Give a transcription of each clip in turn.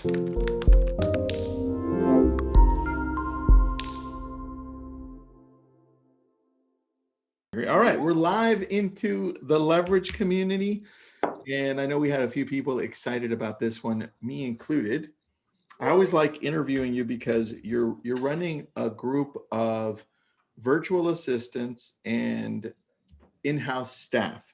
All right, we're live into the leverage community. And I know we had a few people excited about this one, me included. I always like interviewing you because you're running a group of virtual assistants and in-house staff.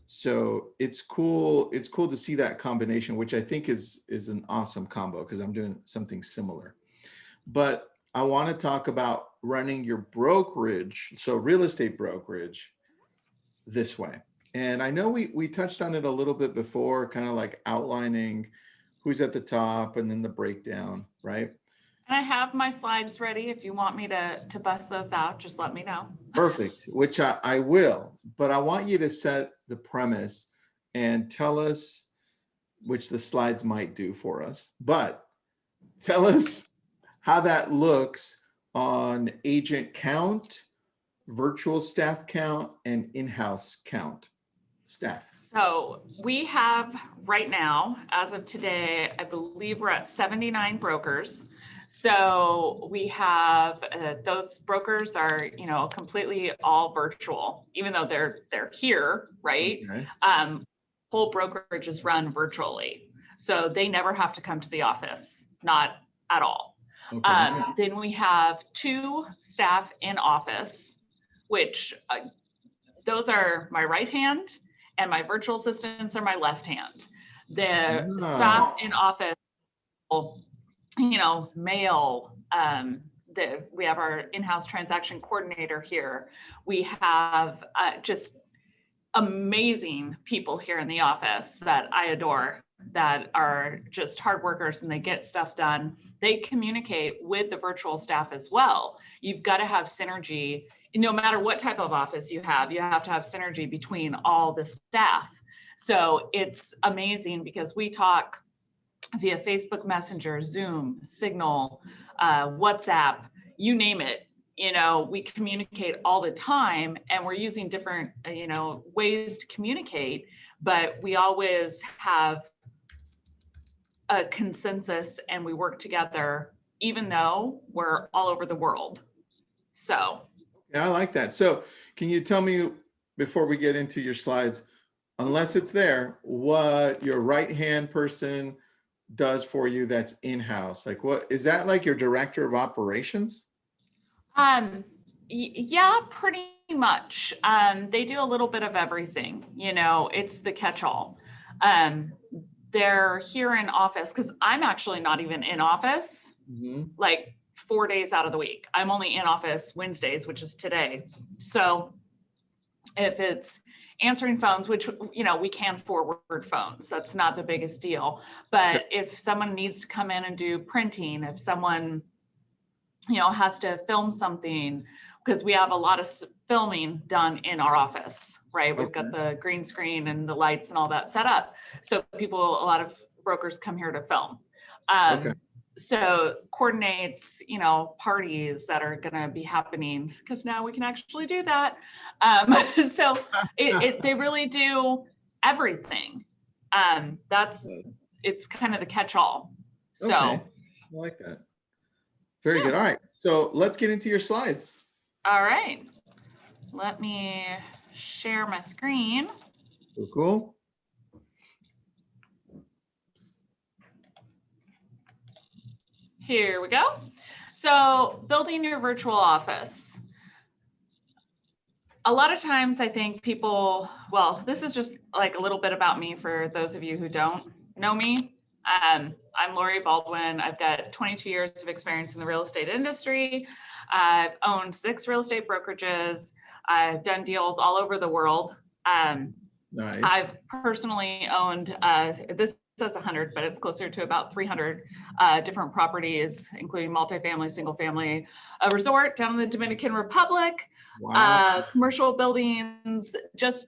So it's cool to see that combination, which I think is an awesome combo because I'm doing something similar. But I want to talk about running your brokerage, so real estate brokerage, this way. And I know we touched on it a little bit before, kind of like outlining who's at the top and then the breakdown, right? And I have my slides ready. If you want me to bust those out, just let me know. Perfect, which I will, but I want you to set the premise and tell us, which the slides might do for us, but tell us how that looks on agent count, virtual staff count, and in-house count staff. So we have right now, as of today, I believe we're at 79 brokers. So we have those brokers are, completely all virtual, even though they're here, right? Okay. Whole brokerage is run virtually. So they never have to come to the office, not at all. Okay. Then we have 2 staff in office, which those are my right hand, and my virtual assistants are my left hand. The staff in office, mail. We have our in-house transaction coordinator here. We have just amazing people here in the office that I adore, that are just hard workers and they get stuff done. They communicate with the virtual staff as well. You've got to have synergy. No matter what type of office you have to have synergy between all the staff. So it's amazing because we talk via Facebook Messenger, Zoom, Signal, WhatsApp, you name it. We communicate all the time, and we're using different, ways to communicate, but we always have a consensus and we work together, even though we're all over the world. So. Yeah, I like that. So can you tell me, before we get into your slides, unless it's there, what your right-hand person does for you that's in-house? Like, what is that, like your director of operations? Yeah, pretty much. They do a little bit of everything, it's the catch-all. They're here in office because I'm actually not even in office, like 4 days out of the week. I'm only in office Wednesdays, which is today. So if it's answering phones, which, we can forward phones, that's not the biggest deal. But if someone needs to come in and do printing, if someone, has to film something, because we have a lot of filming done in our office, right? We've got the green screen and the lights and all that set up. So a lot of brokers come here to film. So coordinates, parties that are going to be happening, because now we can actually do that. So they really do everything. It's kind of the catch-all. So I like that. Very good. All right. So let's get into your slides. All right. Let me share my screen. Cool. Here we go. So building your virtual office. A lot of times I think people, this is just like a little bit about me for those of you who don't know me. I'm Lorraine Baldwin. I've got 22 years of experience in the real estate industry. I've owned 6 real estate brokerages. I've done deals all over the world. Nice. I've personally owned, this says 100, but it's closer to about 300 different properties, including multifamily, single family, a resort down in the Dominican Republic, commercial buildings, just,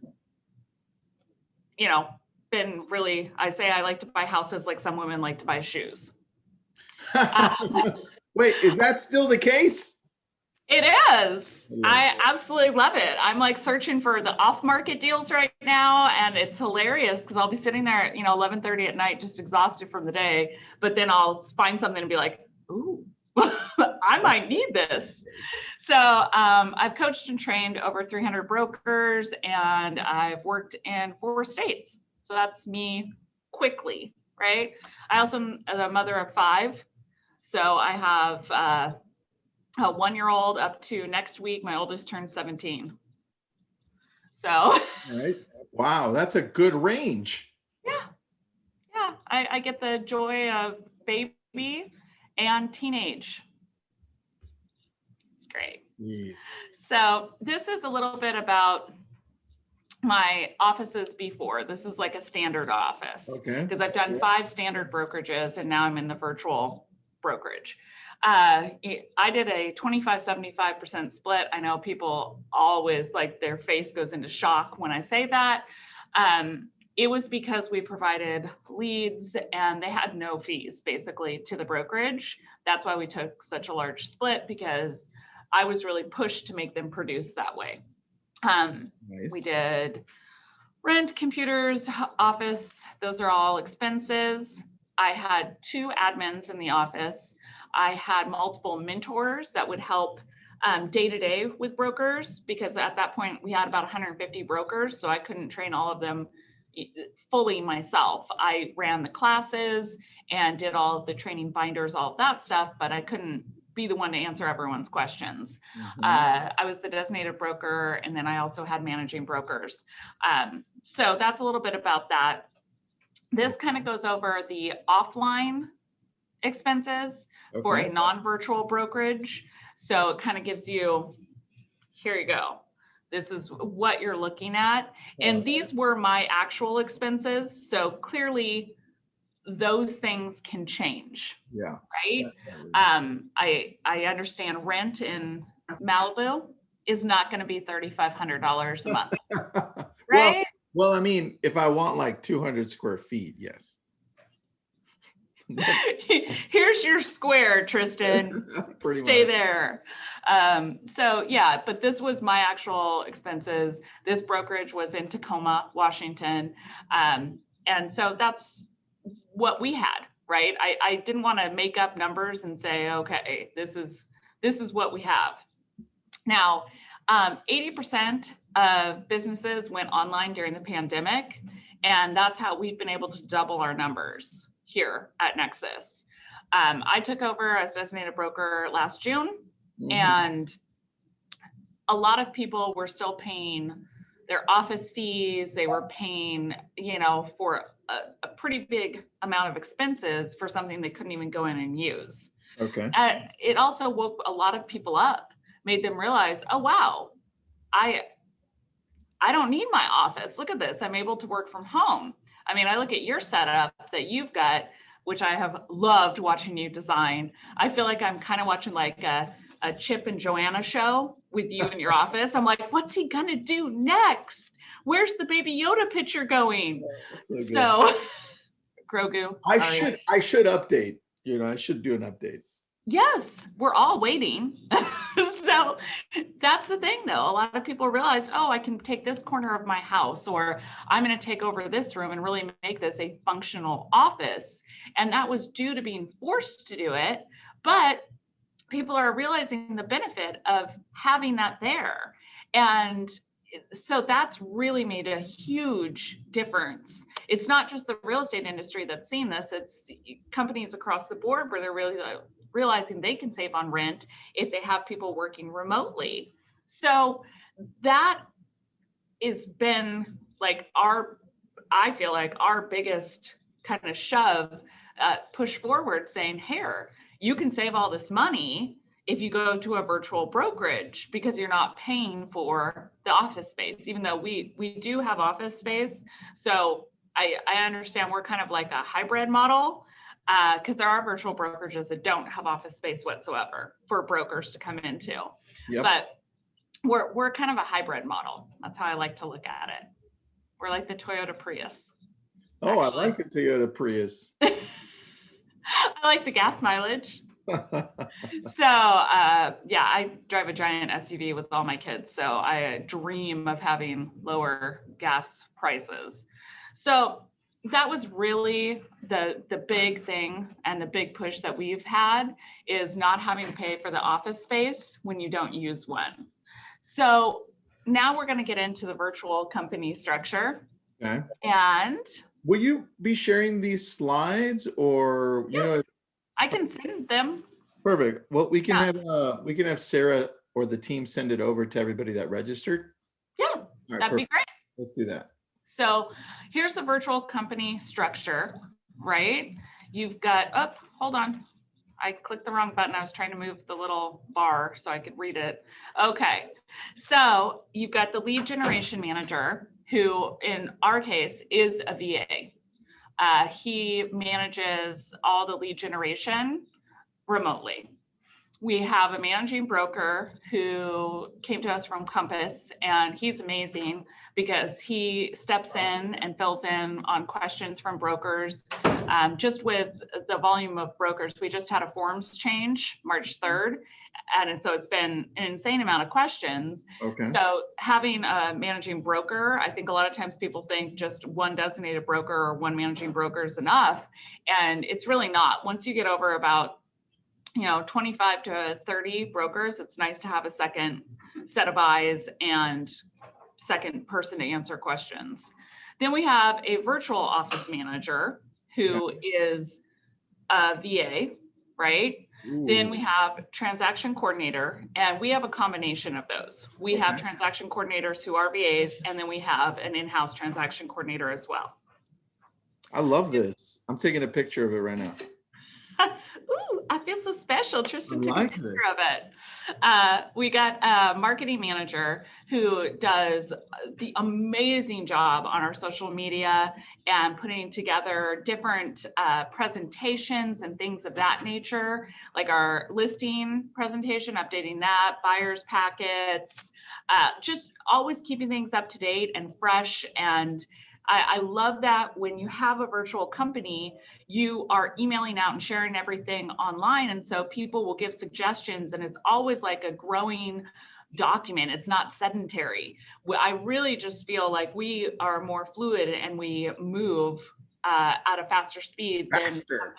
been really, I say I like to buy houses like some women like to buy shoes. Wait, is that still the case? It is. I absolutely love it. I'm like searching for the off-market deals right now, and it's hilarious because I'll be sitting there at 11:30 at night, just exhausted from the day. But then I'll find something and be like, "Ooh, I might need this." So I've coached and trained over 300 brokers, and I've worked in 4 states. So that's me quickly, right? I also am a mother of 5. So I have a 1-year-old up to next week. My oldest turned 17. So, All right. Wow, that's a good range. yeah, I get the joy of baby and teenage. It's great. Jeez. So this is a little bit about my offices before. This is like a standard office. Okay. Because I've done 5 standard brokerages and now I'm in the virtual brokerage. I did a 25-75% split. I know people always like their face goes into shock when I say that. It was because we provided leads and they had no fees basically to the brokerage. That's why we took such a large split, because I was really pushed to make them produce that way. Nice. We did rent, computers, office. Those are all expenses. I had 2 admins in the office. I had multiple mentors that would help day to day with brokers, because at that point we had about 150 brokers, so I couldn't train all of them fully myself. I ran the classes and did all of the training binders, all of that stuff, but I couldn't be the one to answer everyone's questions. I was the designated broker, and then I also had managing brokers. So that's a little bit about that. This kind of goes over the offline expenses for a non-virtual brokerage. So it kind of gives you, here you go. This is what you're looking at. And these were my actual expenses. So clearly those things can change. Yeah. Right. I understand rent in Malibu is not going to be $3,500 a month. Right. Well, I mean, if I want like 200 square feet, yes. Here's your square, Tristan. Stay there. So yeah, but this was my actual expenses. This brokerage was in Tacoma, Washington. And so that's what we had, right? I didn't want to make up numbers and say, okay, this is what we have. Now, 80% of businesses went online during the pandemic, and that's how we've been able to double our numbers here at Nexus. I took over as designated broker last June, and a lot of people were still paying their office fees. They were paying, for a pretty big amount of expenses for something they couldn't even go in and use. Okay. It also woke a lot of people up, made them realize, oh, wow, I don't need my office. Look at this. I'm able to work from home. I mean, I look at your setup that you've got, which I have loved watching you design. I feel like I'm kind of watching like a Chip and Joanna show with you in your office. I'm like, what's he gonna do next? Where's the Baby Yoda picture going? So Grogu. I should update. I should do an update. Yes, we're all waiting. So that's the thing, though. A lot of people realize, oh, I can take this corner of my house, or I'm going to take over this room and really make this a functional office. And that was due to being forced to do it. But people are realizing the benefit of having that there. And so that's really made a huge difference. It's not just the real estate industry that's seen this, it's companies across the board where they're really realizing they can save on rent if they have people working remotely. So that has been like I feel like our biggest kind of shove, push forward, saying, here, you can save all this money if you go to a virtual brokerage, because you're not paying for the office space, even though we do have office space. So I understand we're kind of like a hybrid model, because there are virtual brokerages that don't have office space whatsoever for brokers to come into. Yep. But we're kind of a hybrid model. That's how I like to look at it. We're like the Toyota Prius. Oh, actually. I like the Toyota Prius. I like the gas mileage. So yeah, I drive a giant SUV with all my kids, so I dream of having lower gas prices. So that was really the big thing and the big push that we've had is not having to pay for the office space when you don't use one. So now we're going to get into the virtual company structure. Okay. And Will you be sharing these slides or, you know, I can send them. perfect. Well, Yeah. we can have Sarah or the team send it over to everybody that registered. Yeah, All right, that'd be perfect. great. Let's do that. So here's the virtual company structure, right? You've got, oh, hold on. I clicked the wrong button. I was trying to move the little bar so I could read it. Okay, so you've got the lead generation manager, who in our case is a VA. He manages all the lead generation remotely. We have a managing broker who came to us from Compass, and he's amazing because he steps in and fills in on questions from brokers. Just with the volume of brokers, we just had a forms change March 3rd. And so it's been an insane amount of questions. Okay. So having a managing broker, I think a lot of times people think just one designated broker or one managing broker is enough. And it's really not. Once you get over about 25 to 30 brokers, it's nice to have a second set of eyes and second person to answer questions. Then we have a virtual office manager who is a VA, right? Ooh. Then we have transaction coordinator, and we have a combination of those. We have Okay. transaction coordinators who are VAs, and then we have an in-house transaction coordinator as well. I love this. I'm taking a picture of it right now. Ooh, I feel so special. Tristan took a like picture this. of it. We got a marketing manager who does the amazing job on our social media and putting together different presentations and things of that nature, like our listing presentation, updating that, buyer's packets, just always keeping things up to date and fresh. And I love that when you have a virtual company, you are emailing out and sharing everything online. And so people will give suggestions, and it's always like a growing document. It's not sedentary. I really just feel like we are more fluid and we move at a faster speed than companies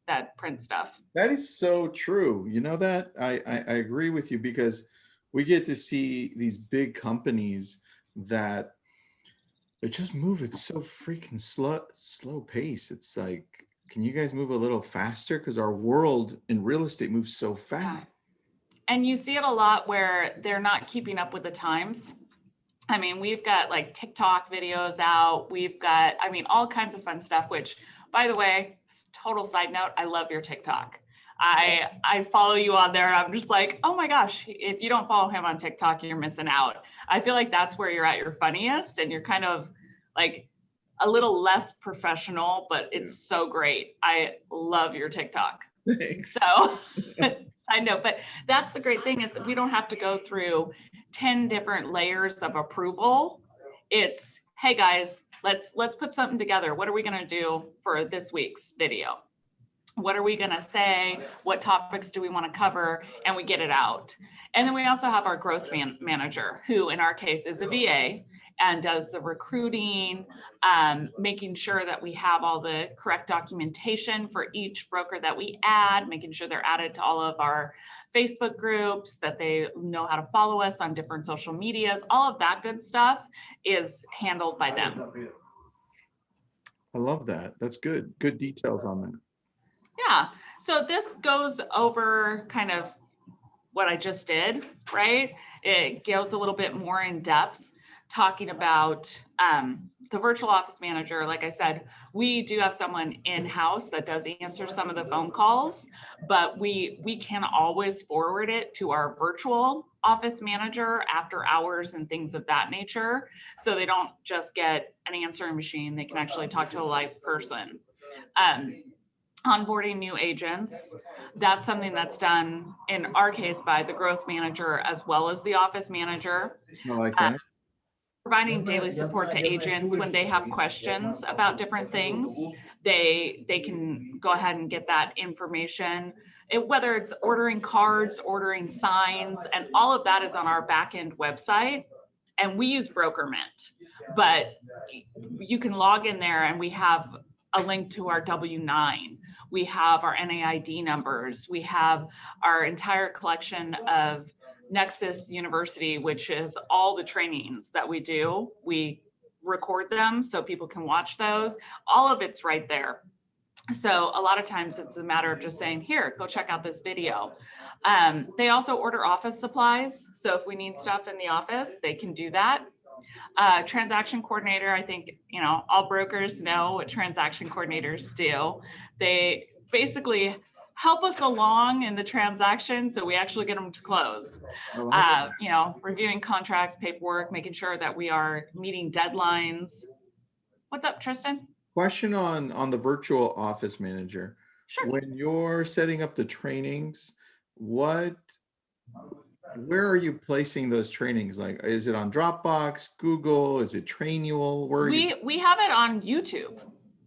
that print stuff. That is so true. You know that? I agree with you because we get to see these big companies that they just move at so freaking slow pace. It's like, can you guys move a little faster? Because our world in real estate moves so fast. And you see it a lot where they're not keeping up with the times. I mean, we've got like TikTok videos out. We've got, I mean, all kinds of fun stuff, which, by the way, total side note, I love your TikTok. I follow you on there, and I'm just like, oh my gosh, if you don't follow him on TikTok, you're missing out. I feel like that's where you're at your funniest, and you're kind of like a little less professional, but it's so great. I love your TikTok. Thanks. So I know, but that's the great thing is we don't have to go through 10 different layers of approval. It's, hey guys, let's put something together. What are we going to do for this week's video? What are we going to say? What topics do we want to cover? And we get it out. And then we also have our growth manager, who in our case is a VA and does the recruiting, making sure that we have all the correct documentation for each broker that we add, making sure they're added to all of our Facebook groups, that they know how to follow us on different social medias. All of that good stuff is handled by them. I love that. That's good. Good details on that. Yeah. So this goes over kind of what I just did, right? It goes a little bit more in depth, talking about the virtual office manager. Like I said, we do have someone in-house that does answer some of the phone calls, but we can always forward it to our virtual office manager after hours and things of that nature. So they don't just get an answering machine, they can actually talk to a live person. Onboarding new agents, that's something that's done in our case by the growth manager as well as the office manager. I like that. providing daily support to agents when they have questions about different things. They can go ahead and get that information. Whether it's ordering cards, ordering signs, and all of that is on our back-end website. And we use BrokerMint, but you can log in there and we have a link to our W-9. We have our NAID numbers. We have our entire collection of Nexus University, which is all the trainings that we do. We record them so people can watch those. All of it's right there. So a lot of times it's a matter of just saying, here, go check out this video. They also order office supplies. So if we need stuff in the office, they can do that. Transaction coordinator, I think, all brokers know what transaction coordinators do. They basically help us along in the transaction so we actually get them to close. Reviewing contracts, paperwork, making sure that we are meeting deadlines. What's up, Tristan? Question on the virtual office manager. Sure. When you're setting up the trainings, where are you placing those trainings? Like, is it on Dropbox, Google? Is it Trainual? We have it on YouTube.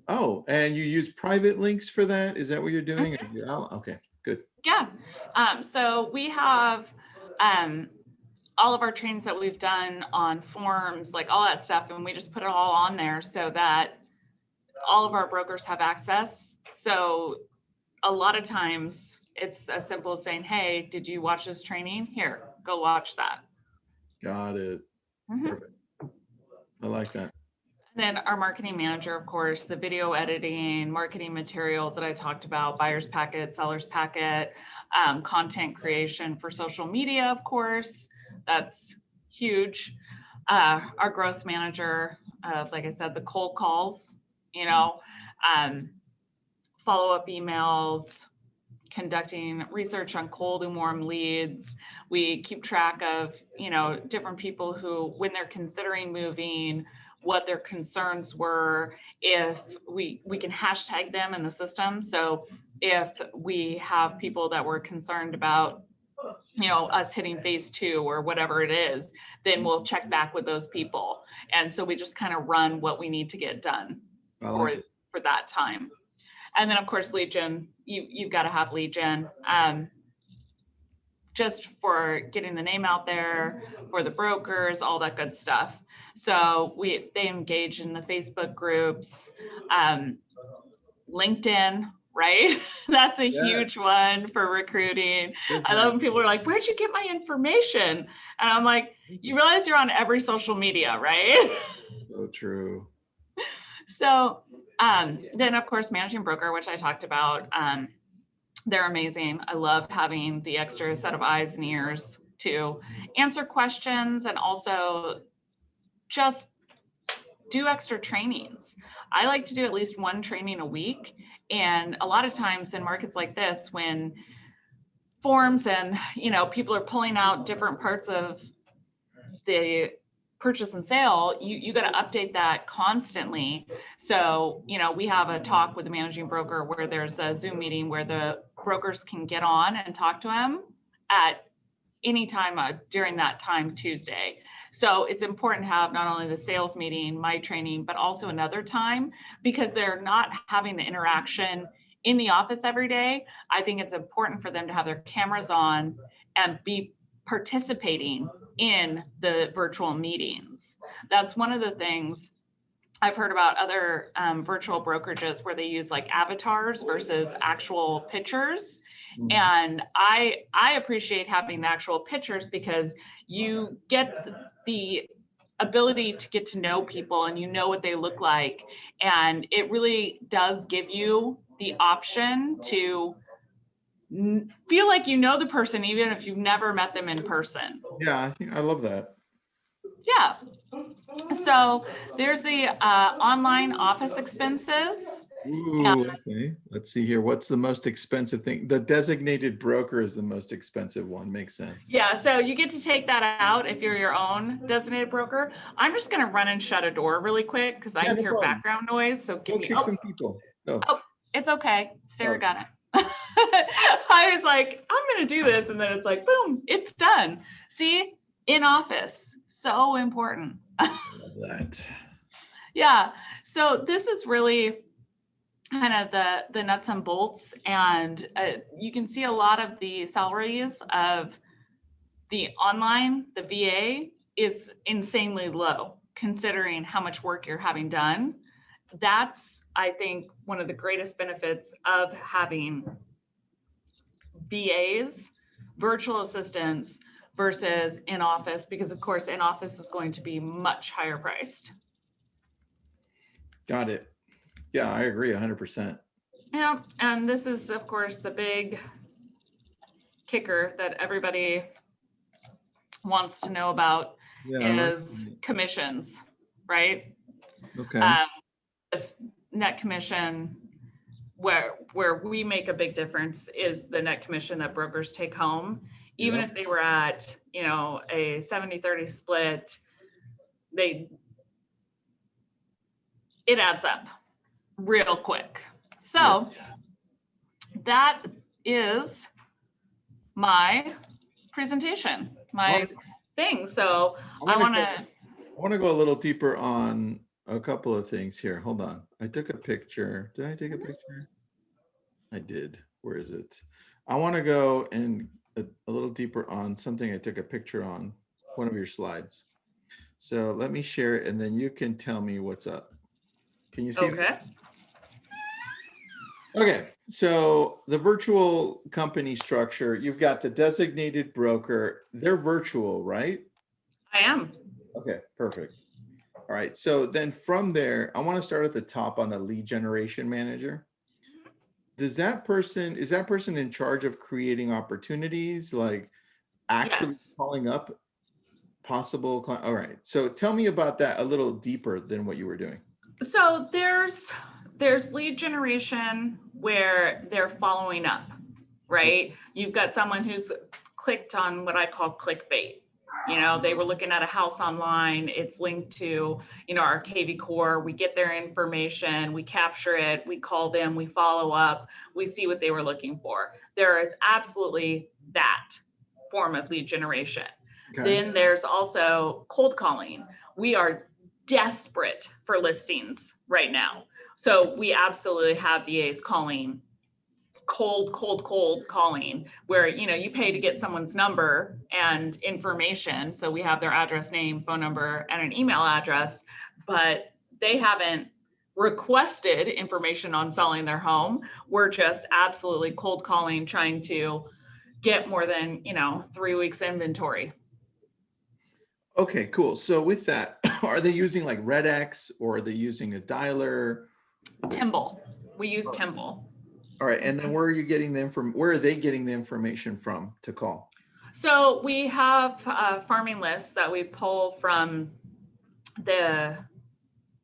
Oh, and you use private links for that? Is that what you're doing? Mm-hmm. Okay, good. Yeah. So we have all of our trainings that we've done on forms, like all that stuff, and we just put it all on there so that all of our brokers have access. So a lot of times it's as simple as saying, hey, did you watch this training? Here, go watch that. Got it. Mm-hmm. Perfect. I like that. And then our marketing manager, of course, the video editing, marketing materials that I talked about, buyer's packet, seller's packet, content creation for social media, of course, that's huge. Our growth manager, like I said, the cold calls, follow-up emails, conducting research on cold and warm leads. We keep track of, different people who, when they're considering moving, what their concerns were. If we can hashtag them in the system. So if we have people that were concerned about, us hitting phase 2 or whatever it is, then we'll check back with those people. And so we just kind of run what we need to get done for that time. And then of course, lead gen, you've got to have lead gen, just for getting the name out there, for the brokers, all that good stuff. So they engage in the Facebook groups, LinkedIn, right? That's a huge one for recruiting. I love when people are like, where'd you get my information? And I'm like, you realize you're on every social media, right? So true. So then of course, managing broker, which I talked about, they're amazing. I love having the extra set of eyes and ears to answer questions and also just do extra trainings. I like to do at least one training a week. And a lot of times in markets like this, when forms and, people are pulling out different parts of the purchase and sale, you got to update that constantly. So, we have a talk with the managing broker where there's a Zoom meeting where the brokers can get on and talk to him at any time during that time Tuesday. So it's important to have not only the sales meeting, my training, but also another time, because they're not having the interaction in the office every day. I think it's important for them to have their cameras on and be participating in the virtual meetings. That's one of the things I've heard about other virtual brokerages where they use like avatars versus actual pictures. Mm-hmm. And I appreciate having the actual pictures because you get the ability to get to know people and what they look like. And it really does give you the option to feel like the person, even if you've never met them in person. Yeah, I love that. Yeah. So there's the online office expenses. Ooh, okay. Let's see here. What's the most expensive thing? The designated broker is the most expensive one. Makes sense. Yeah. So you get to take that out if you're your own designated broker. I'm just going to run and shut a door really quick because I hear background noise. So go kick some people. Go. Oh, it's okay. Sarah got it. I was like, I'm going to do this. And then it's like, boom, it's done. See, in office, so important. Love that. Yeah. So this is really kind of the nuts and bolts, and you can see a lot of the salaries of the online, the VA is insanely low considering how much work you're having done. That's, I think, one of the greatest benefits of having VAs, virtual assistants versus in office, because of course in office is going to be much higher priced. Got it. Yeah, I agree 100%. Yeah, and this is of course the big kicker that everybody wants to know about Yeah. is commissions, right? Okay. This net commission where we make a big difference is the net commission that brokers take home. Even Yep. if they were at, a 70-30 split, it adds up real quick. Yeah. So that is my presentation, my thing. So I want to go a little deeper on a couple of things here. Hold on. I took a picture. Did I take a picture? I did. Where is it? I want to go and a little deeper on something I took a picture on one of your slides. So let me share it and then you can tell me what's up. Can you see that? Okay, so the virtual company structure, you've got the designated broker. They're virtual, right? I am. Okay, perfect. All right, so then from there, I want to start at the top on the lead generation manager. Is that person in charge of creating opportunities, like actually calling up possible clients? All right, so tell me about that a little deeper than what you were doing. So there's lead generation where they're following up, right? You've got someone who's clicked on what I call clickbait. They were looking at a house online. It's linked to, our KV core. We get their information, we capture it, we call them, we follow up, we see what they were looking for. There is absolutely that form of lead generation. Okay. Then there's also cold calling. We are desperate for listings right now. So we absolutely have VAs calling cold calling where, you pay to get someone's number and information. So we have their address, name, phone number, and an email address, but they haven't requested information on selling their home. We're just absolutely cold calling, trying to get more than, 3 weeks inventory. Okay, cool. So with that, are they using like RedX or are they using a dialer? Timble. We use Timble. All right, and then where are you getting them from? Where are they getting the information from to call? So we have farming lists that we pull from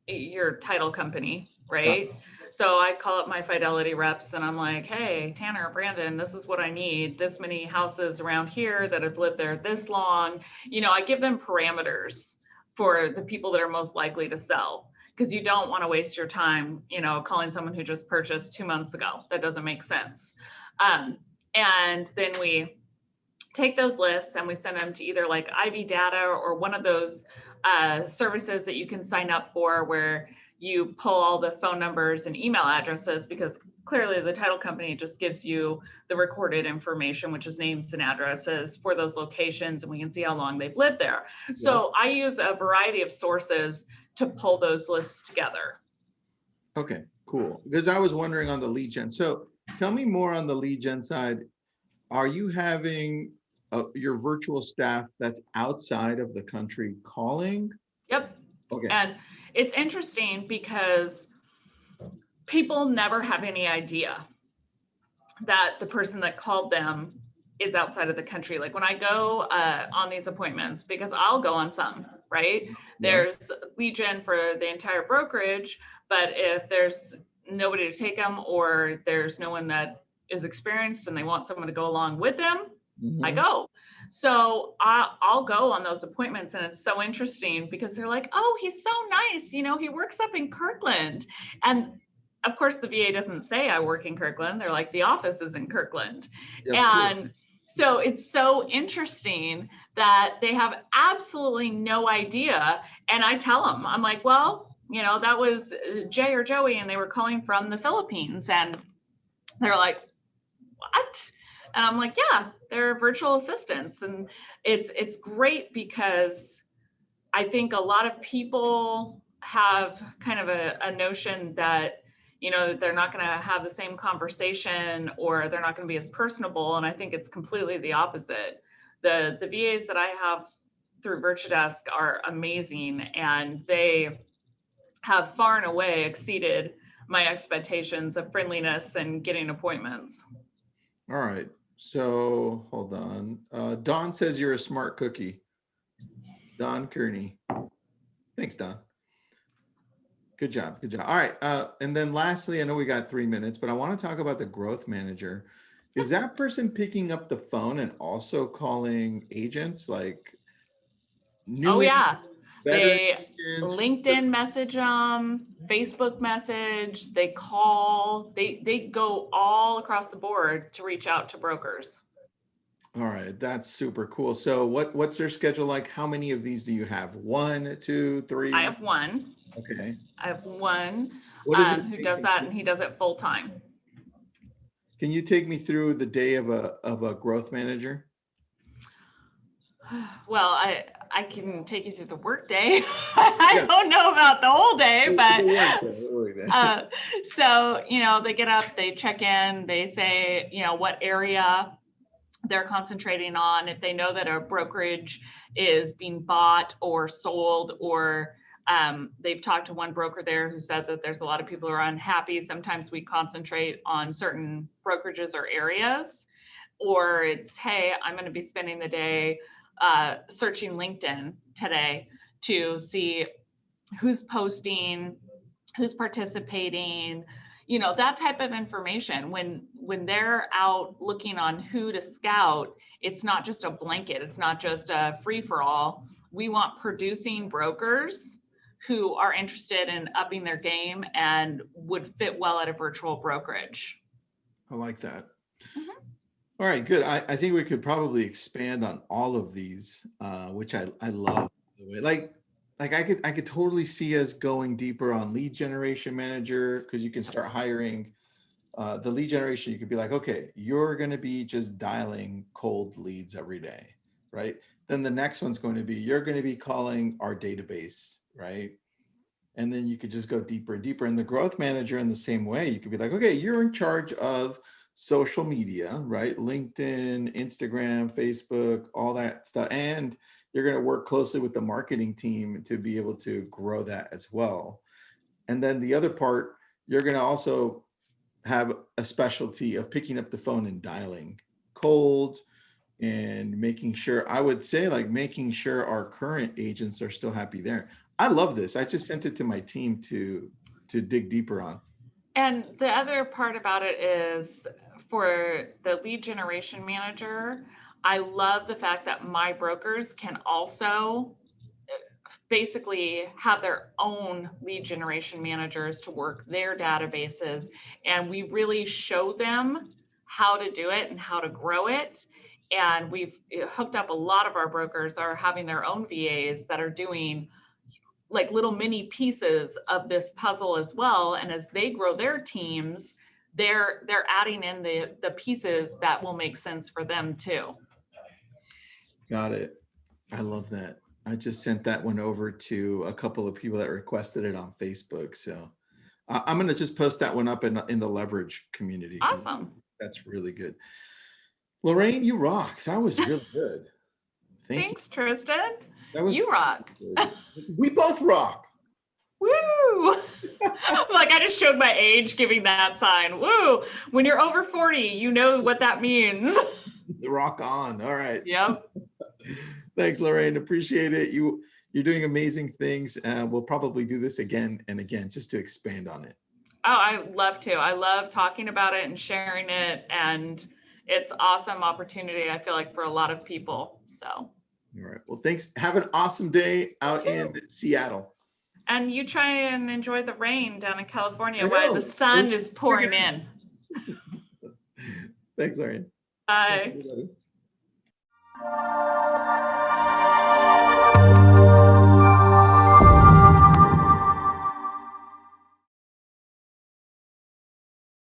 your title company, right? So I call up my Fidelity reps and I'm like, hey, Tanner, Brandon, this is what I need. This many houses around here that have lived there this long. I give them parameters for the people that are most likely to sell, because you don't want to waste your time, calling someone who just purchased 2 months ago. That doesn't make sense. And then we take those lists and we send them to either like IV Data or one of those services that you can sign up for where you pull all the phone numbers and email addresses, because clearly the title company just gives you the recorded information, which is names and addresses for those locations, and we can see how long they've lived there. Yeah. So I use a variety of sources to pull those lists together. Okay, cool. Because I was wondering on the lead gen. So tell me more on the lead gen side. Are you having your virtual staff that's outside of the country calling? Yep. Okay. And it's interesting because people never have any idea that the person that called them is outside of the country. Like when I go on these appointments, because I'll go on some, right? Yeah. There's lead gen for the entire brokerage, but if there's nobody to take them or there's no one that is experienced and they want someone to go along with them, I go. So I'll go on those appointments, and it's so interesting because they're like, oh, he's so nice. He works up in Kirkland. And of course, the VA doesn't say I work in Kirkland. They're like, the office is in Kirkland. Yeah, and So it's so interesting that they have absolutely no idea. And I tell them, I'm like, well, that was Jay or Joey, and they were calling from the Philippines. And they're like, what? And I'm like, yeah, they're virtual assistants. And it's great because I think a lot of people have kind of a notion that, that they're not going to have the same conversation, or they're not going to be as personable. And I think it's completely the opposite. The VAs that I have through Virtudesk are amazing, and they have far and away exceeded my expectations of friendliness and getting appointments. All right. So hold on. Don says you're a smart cookie. Don Kearney. Thanks, Don. Good job. Good job. All right. And then lastly, I know we got 3 minutes, but I want to talk about the growth manager. Is that person picking up the phone and also calling agents, like new? Oh yeah. They agents? LinkedIn message them, Facebook message, they call, they go all across the board to reach out to brokers. All right, that's super cool. So what's their schedule like? How many of these do you have? 1, 2, 3? I have one. Okay. I have one What is it who does that, and he does it full time. Can you take me through the day of a growth manager? Well, I can take you through the work day. I don't know about the whole day, but so they get up, they check in, they say what area they're concentrating on. If they know that a brokerage is being bought or sold, or they've talked to one broker there who said that there's a lot of people who are unhappy. Sometimes we concentrate on certain brokerages or areas, or it's, hey, I'm going to be spending the day searching LinkedIn today to see who's posting, who's participating, that type of information. When they're out looking on who to scout, it's not just a blanket, it's not just a free-for-all. We want producing brokers who are interested in upping their game and would fit well at a virtual brokerage. I like that. Mm-hmm. All right, good. I think we could probably expand on all of these, which I love. Like I could totally see us going deeper on lead generation manager, because you can start hiring the lead generation. You could be like, okay, you're going to be just dialing cold leads every day, right? Then the next one's going to be, you're going to be calling our database, right? And then you could just go deeper and deeper. And the growth manager, in the same way, you could be like, okay, you're in charge of social media, right? LinkedIn, Instagram, Facebook, all that stuff. And you're going to work closely with the marketing team to be able to grow that as well. And then the other part, you're going to also have a specialty of picking up the phone and dialing cold and making sure, I would say, like making sure our current agents are still happy there. I love this. I just sent it to my team to dig deeper on. And the other part about it is, for the lead generation manager, I love the fact that my brokers can also basically have their own lead generation managers to work their databases. And we really show them how to do it and how to grow it. And we've hooked up, a lot of our brokers are having their own VAs that are doing like little mini pieces of this puzzle as well. And as they grow their teams, they're adding in the pieces that will make sense for them too. Got it. I love that. I just sent that one over to a couple of people that requested it on Facebook. So I'm going to just post that one up in the leverage community. Awesome. That's really good. Lorraine, you rock. That was really good. Thanks, Tristan. You rock. We both rock. Woo! Like, I just showed my age giving that sign. Woo! When you're over 40, you know what that means. Rock on. All right. Yep. Thanks, Lorraine. Appreciate it. You're doing amazing things. We'll probably do this again and again, just to expand on it. Oh, I love to. I love talking about it and sharing it. And it's awesome opportunity, I feel like, for a lot of people. So. All right. Well, thanks. Have an awesome day out in Seattle. And you try and enjoy the rain down in California while the sun is pouring in. Thanks, Lorraine. Bye.